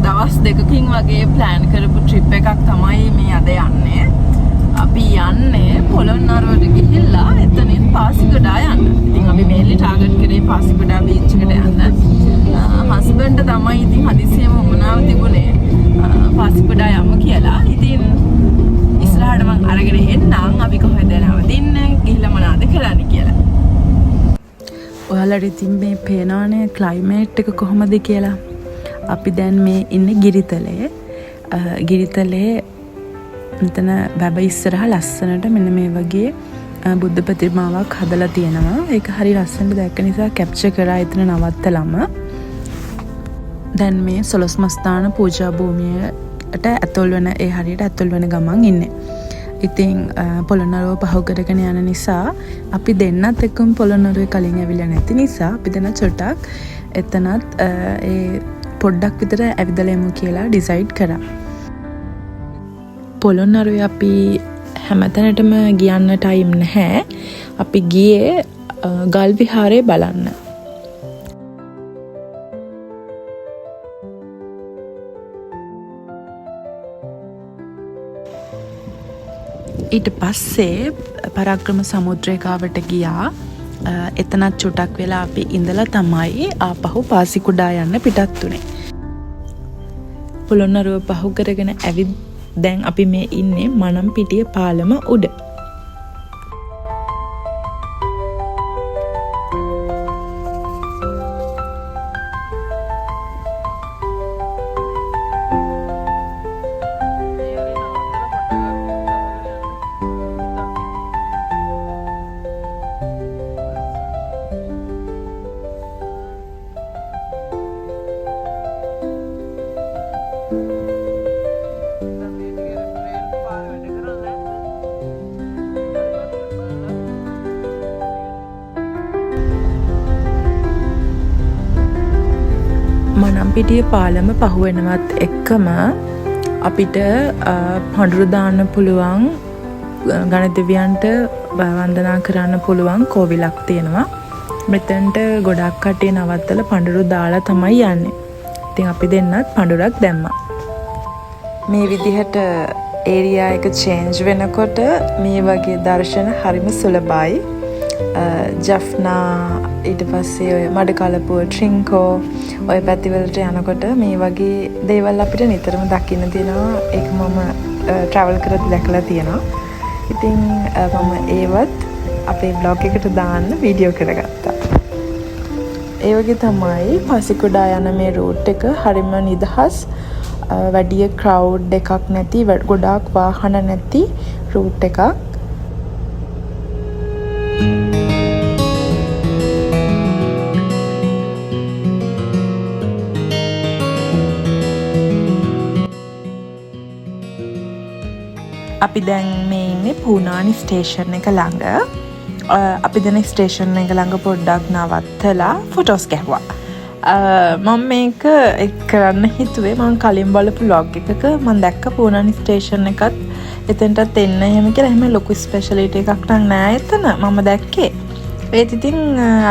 දවස් දෙකකින් වගේ ප්ලෑන් කරපු ට්‍රිප් එකක් තමයි මේ අද යන්නේ. අපි යන්නේ පොළොන්නරුවට ගිහිල්ලා එතනින් පාසිකුඩා යන්න. ඉතින් අපි මේන්ලි ටාගට් කරේ පාසිකුඩා බීච් එකට යන්න. හස්බන්ඩ් තමයි ඉතින් හදිසියෙම උමනාව තිබුණේ පාසිකුඩා යමු කියලා. ඉතින් ඉස්සරහට මං අරගෙන එන්නම් අපි කොහෙද නවතින්නේ ගිහිල්ලා මොනවද කරන්නේ කියලා. ඔයාලට ඉතින් මේ පේනවනේ ක්ලයිමේට් එක කොහොමද කියලා. අපි දැන් මේ ඉන්නේ ගිරිතලේ. ගිරිතලේ මෙතන වැව ඉස්සරහා ලස්සනට මෙන්න මේ වගේ බුද්ධ ප්‍රතිමාවක් හදලා තියෙනවා. ඒක හරි ලස්සනට දැක්ක නිසා කැප්චර් කරා එතන නවත්තලම. දැන් මේ සොළොස් මස්ථාන පූජා භූමියට ඇතුල් වෙන ඒ හරියට ඇතුල් වෙන ගමන් ඉන්නේ. ඉතින් පොළොන්නරුව පහු කරගෙන යන නිසා අපි දෙන්නත් එක්කම පොළොන්නරුවේ කලින් ඇවිල්ලා නැති නිසා අපි දෙන්න චොට්ටක් එතනත් ඒ පොඩ්ඩක් විතර ඇවිදලා යමු කියලා ඩිසයිඩ් කරා. පොළොන්නරුවේ අපි හැමතැනටම ගියන්න ටයිම් නැහැ. අපි ගියේ ගල් විහාරය බලන්න. ඊට පස්සේ පරාක්‍රම සමුද්‍රයකාවට ගියා. එතනත් චුටක් වෙලා අපි ඉඳලා තමයි ආපහු පාසිකුඩා යන්න පිටත් වුණේ. පොළොන්නරුව පහු කරගෙන ඇවිත් දැන් අපි මේ ඉන්නේ මනම්පිටිය පාලම උඩ. මනම්පිටිය පාලම පහුවෙනවත් එක්කම අපිට පඳුරු දාන්න පුළුවන් ගණදෙවියන්ට වන්දනා කරන්න පුළුවන් කෝවිලක් තියෙනවා. මෙතනට ගොඩක් කට්ටිය නවත්තලා පඳුරු දාලා තමයි යන්නේ. ඉතින් අපි දෙන්නත් පඳුරක් දැම්මා. මේ විදිහට ඒරියා එක චේන්ජ් වෙනකොට මේ වගේ දර්ශන හරිම සුලභයි. ජෆ්නා ඊට පස්සේ ඔය මඩකලපුව ට්‍රින්කෝ ඔය පැතිවලට යනකොට මේ වගේ දේවල් අපිට නිතරම දකින්න තියෙනවා. ඒක මම ට්‍රැවල් කරද්දී දැකලා තියෙනවා. ඉතින් මම ඒවත් අපේ බ්ලොග් එකට දාන්න වීඩියෝ කරගත්තා. ඒ වගේ තමයි පාසිකුඩා යන මේ රූට් එක හරිම නිදහස්, වැඩි ක්‍රවුඩ් එකක් නැති, ගොඩාක් වාහන නැති රූට් එකක්. අපි දැන් මේ ඉන්නේ පූනානි ස්ටේෂන් එක ළඟ. අපි දැන් ස්ටේෂන් එක ළඟ පොඩ්ඩක් නවත්තලා ෆොටෝස් ගැහුවා. මම මේක කරන්න හිතුවේ මම කලින් බලපු vlog එකක මම දැක්ක පූනානි ස්ටේෂන් එකත් එතනටත් එන්න එහෙම කියලා. එහෙම ලොකු ස්පෙෂලිටි එකක් නෑ එතන මම දැක්කේ. ඒත් ඉතින්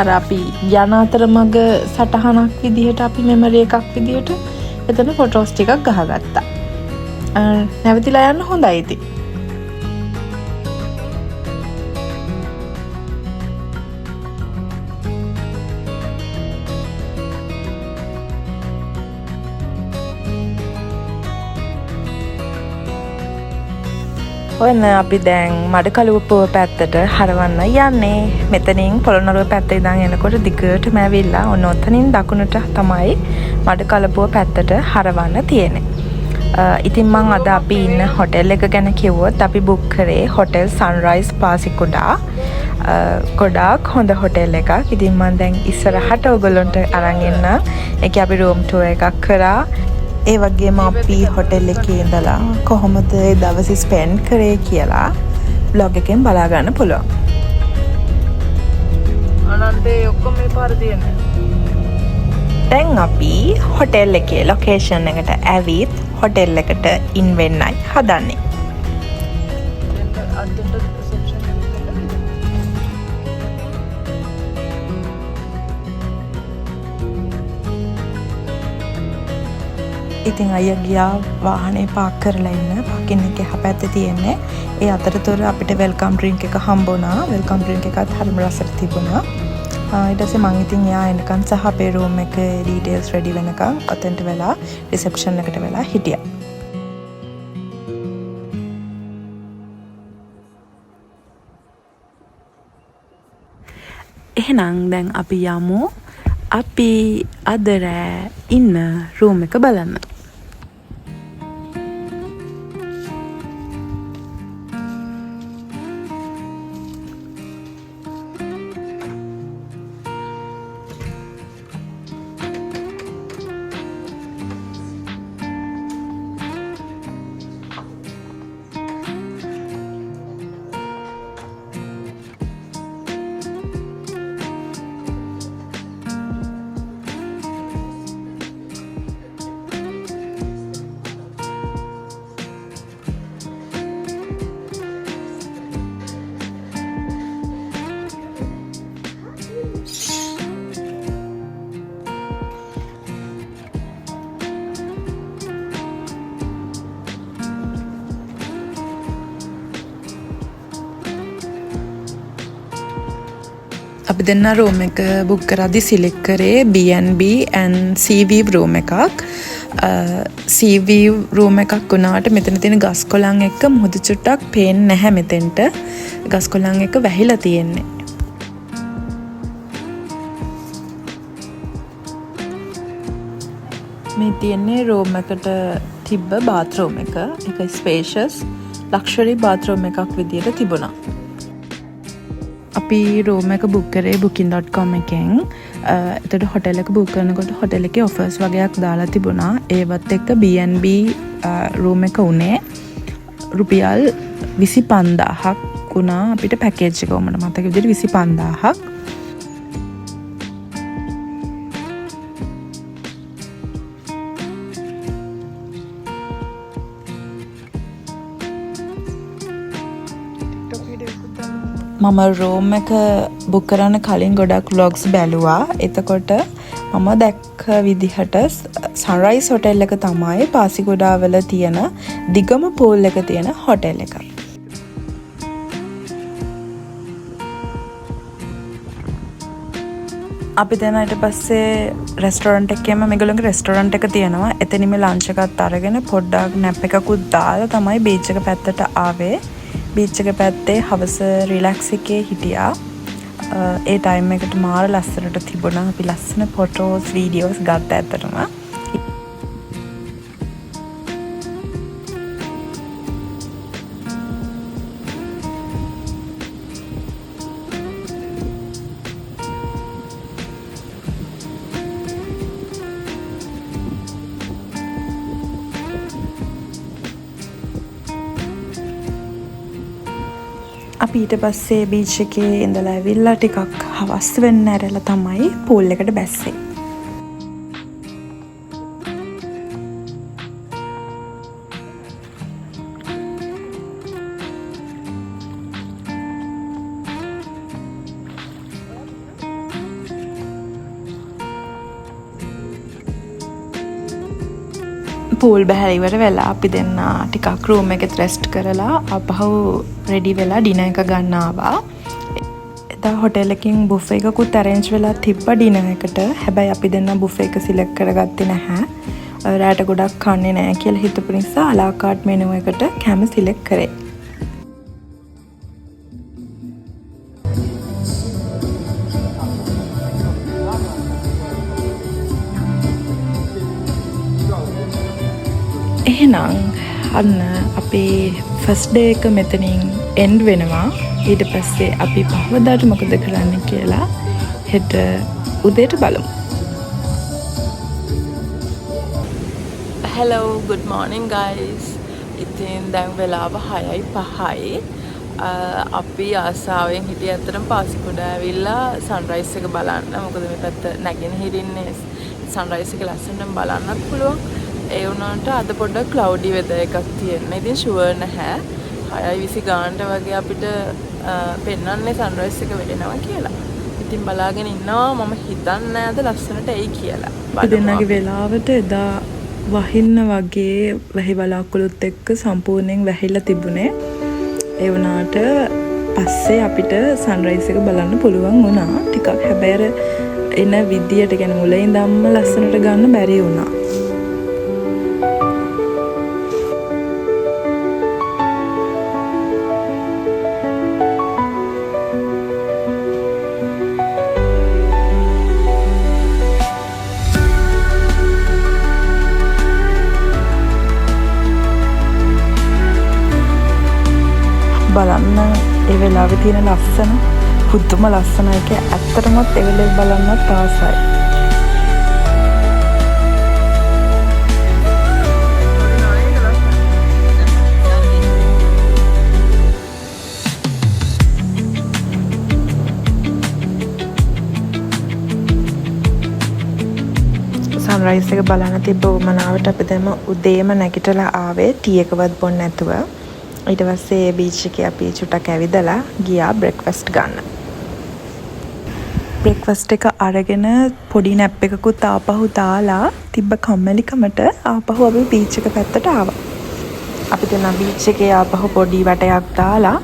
අර අපි යන අතරමඟ සටහනක් විදිහට අපි මෙමරි එකක් විදිහට එතන ෆොටෝස් ටිකක් ගහගත්තා. නැවතිලා යන්න හොඳයි ඉතින්. ඔන්න අපි දැන් මඩකලුවපුව පැත්තට හරවන්න යන්නේ. මෙතනින් පොළොන්නරුව පැත්ත ඉඳන් එනකොට දිගටම ඇවිල්ලා ඔන්න ඔතනින් දකුණට තමයි මඩකලුවපුව පැත්තට හරවන්න තියෙන්නේ. ඉතින් මං අද අපි ඉන්න හොටෙල් එක ගැන කිව්වොත් අපි බුක් කරේ හොටෙල් සන්රයිස් පාසිකුඩා. ගොඩාක් හොඳ හොටෙල් එකක්. ඉතින් මං දැන් ඉස්සරහට ඔයගොල්ලන්ට අරන් එන්න. ඒකේ අපි රූම් ටුවර් එකක් කරා. ඒ වගේම අපි හොටෙල් එකේ ඉඳලා කොහොමද ඒ දවස් ස්පෙන්ඩ් කරේ කියලා බ්ලොග් එකෙන් බලා ගන්න පුළුවන්. අනන්තේ ඔක්කොම මේ පාර තියෙන්නේ. දැන් අපි හොටෙල් එකේ ලොකේෂන් එකට ඇවිත් හොටෙල් එකට ඉන් වෙන්නයි හදන්නේ. ඉතින් අයියා ගියා වාහනේ පාක් කරලා ඉන්න. පාකින් එක එහා පැත්තේ තියෙන්නේ. ඒ අතරතුර අපිට වෙල්කම් ඩ්‍රින්ක් එක හම්බ වුණා. වෙල්කම් ඩ්‍රින්ක් එකත් හරිම රසට තිබුණා. ඊට පස්සේ මං ඉතින් යා එනකන් සහ අපේ රූම් එකේ ඩීටේල්ස් රෙඩි වෙනකන් අතෙන්ට වෙලා රිසෙප්ෂන් එකට වෙලා හිටියා. එහෙනම් දැන් අපි යමු අපි අද රෑ ඉන්න රූම් එක බලන්න. අපි දෙන්න රූම් එක බුක් කරද්දි සිලෙක්ට් කරේ B&B and Sea View room එකක්. Sea View රූම් එකක් වුණාට මෙතන තියෙන ගස් කොළන් එක්ක මුහුදු චුට්ටක් පේන්නේ නැහැ මෙතෙන්ට. ගස් කොළන් එක වැහිලා තියෙන්නේ. මේ තියෙන්නේ රූම් එකට තිබ්බ බාත්රූම් එක. ඒක ස්පේෂස් ලක්ෂරි බාත්රූම් එකක් විදියට තිබුණා. අපි රූම් එක බුක් කරේ booking.com එකෙන්. එතකොට හොටෙල් එක බුක් කරනකොට හොටෙල් එකේ ඔෆර්ස් වගේක් දාලා තිබුණා. ඒවත් එක්ක B&B රූම් එක උනේ රුපියල් 25000ක් වුණා අපිට පැකේජ් එක. මට මතක විදිහට 25000ක්. මම රූම් එක බුක් කරන්න කලින් ගොඩක් vlogs බැලුවා. එතකොට මම දැක්ක විදිහට සන්රයිස් හොටෙල් එක තමයි පාසිකුඩාවල තියෙන දිගම පූල් එක තියෙන හොටෙල් එක. අපි දැන් ඊට පස්සේ රෙස්ටෝරන්ට් එකේම මේගොල්ලෝගේ රෙස්ටෝරන්ට් එක තියෙනවා. එතනින්ම ලන්ච් එකත් අරගෙන පොඩ්ඩක් නැප් එකකුත් දාලා තමයි බීච් එක පැත්තට ආවේ. බීච් එක පැත්තේ හවස රිලැක්ස් එකේ හිටියා. ඒ ටයිම් එකට මාර ලස්සනට තිබුණා. අපි ලස්සන ෆොටෝස් වීඩියෝස් ගත්තා ඇත්තටම. අපි ඊට පස්සේ බීච් එකේ ඉඳලා ඇවිල්ලා ටිකක් හවස් වෙන්න ඇරලා තමයි පූල් එකට බැස්සේ. පූල් බැහැලා ඉවර වෙලා අපි දෙන්න ටිකක් රූම් එකේ රෙස්ට් කරලා ආපහු රෙඩි වෙලා ඩිනර් එක ගන්න ආවා. එදා හොටෙල් එකකින් බුෆේ එකකුත් අරේන්ජ් වෙලා තිබ්බා ඩිනර් එකට. හැබැයි අපි දෙන්න බුෆේ එක සිලෙක්ට් කරගත්තේ නැහැ. රාට ගොඩක් කන්නේ නැහැ කියලා හිතපු නිසා අලා කාට් මෙනු එකට කැම සිලෙක්ට් කරේ. එහෙනම් අන්න අපේ ෆස්ට් ඩේ එක මෙතනින් එන්ඩ් වෙනවා. ඊට පස්සේ අපි පහවදාට මොකද කරන්න කියලා හෙට උදේට බලමු. Hello, good morning guys. ඉතින් දැන් වෙලාව 6:05යි. අපි ආසාවෙන් හිටිය අතරම පාසිකුඩ ඇවිල්ලා සන්රයිස් එක බලන්න. මොකද මේ පැත්ත නැගෙනහිරින්නේ සන්රයිස් එක ලස්සනට බලන්නත් පුළුවන්. ඒ වුණාට අද පොඩ්ඩක් ක්ලවුඩි වෙදර් එකක් තියෙනවා. ඉතින් ෂුවර් නැහැ 6:20 ගානට වගේ අපිට පෙන්වන්නේ සන්රයිස් එක වෙනවා කියලා. ඉතින් බලාගෙන ඉන්නවා. මම හිතන්නේ නැද ලස්සනට එයි කියලා. දෙන්නගේ වෙලාවට එදා වහින්න වගේ වැහි වලාකුළුත් එක්ක සම්පූර්ණයෙන් වැහිලා තිබුණේ. ඒ වුණාට පස්සේ අපිට සන්රයිස් එක බලන්න පුළුවන් වුණා. ටිකක් හැබැයි එන විදියට ගැන මුල ඉඳන්ම ලස්සනට ගන්න බැරි වුණා. බලන්න ඒ වෙලාවේ තියෙන ලස්සන පුදුම ලස්සන එක ඇත්තටමත් ඒ වෙලාවේ බලන්නත් ආසයි. සන්රයිස් එක බලන්න තිබ්බ උමනාවට අපි දැන් උදේම නැගිටලා ආවේ ටී එකවත් බොන්න නැතුව. ඊට පස්සේ බීච් එකේ අපි චුට්ටක් ඇවිදලා ගියා බ්‍රෙක්ෆාස්ට් ගන්න. බ්‍රෙක්ෆාස්ට් එක අරගෙන පොඩි නැප් එකකුත් ආපහු දාලා තිබ්බ කම්මැලිකමට ආපහු අපි බීච් එක පැත්තට ආවා. අපි දැන් බීච් එකේ ආපහු පොඩි වටයක් දාලා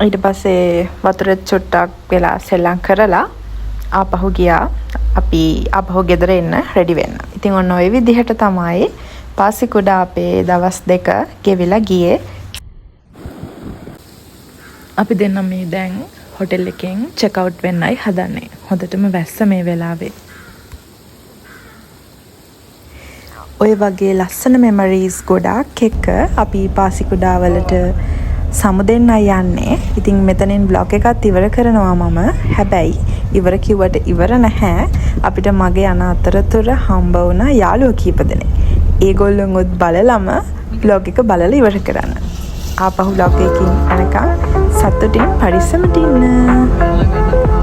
ඊට පස්සේ වතුරේ චුට්ටක් වෙලා සෙල්ලම් කරලා ආපහු ගියා. අපි ආපහු ගෙදර එන්න රෙඩි වෙන්න. ඉතින් ඔන්න ඔය විදිහට තමයි පාසිකුඩා අපේ දවස් 2 ගෙවිලා ගියේ. අපි දෙන්නම් මේ දැන් හොටෙල් එකෙන් චෙක් අවුට් වෙන්නයි හදන්නේ. හොඳටම වැස්ස මේ වෙලාවේ. ඔය වගේ ලස්සන මෙමරීස් ගොඩාක් එක්ක අපි පාසිකුඩා වලට සමුදෙන්නයි යන්නේ. ඉතින් මෙතනින් බ්ලොග් එකත් ඉවර කරනවා මම. හැබැයි ඉවර කිව්වට ඉවර නැහැ. අපිට මගේ යන අතරතුර හම්බ වුණා යාළුවෝ කීප දෙනෙක්. ඒගොල්ලොන්වත් බලලම බ්ලොග් එක බලලා ඉවර කරන්න. ආපහු බ්ලොග් එකකින් එනකම් සතුටින් පරිස්සමට ඉන්න.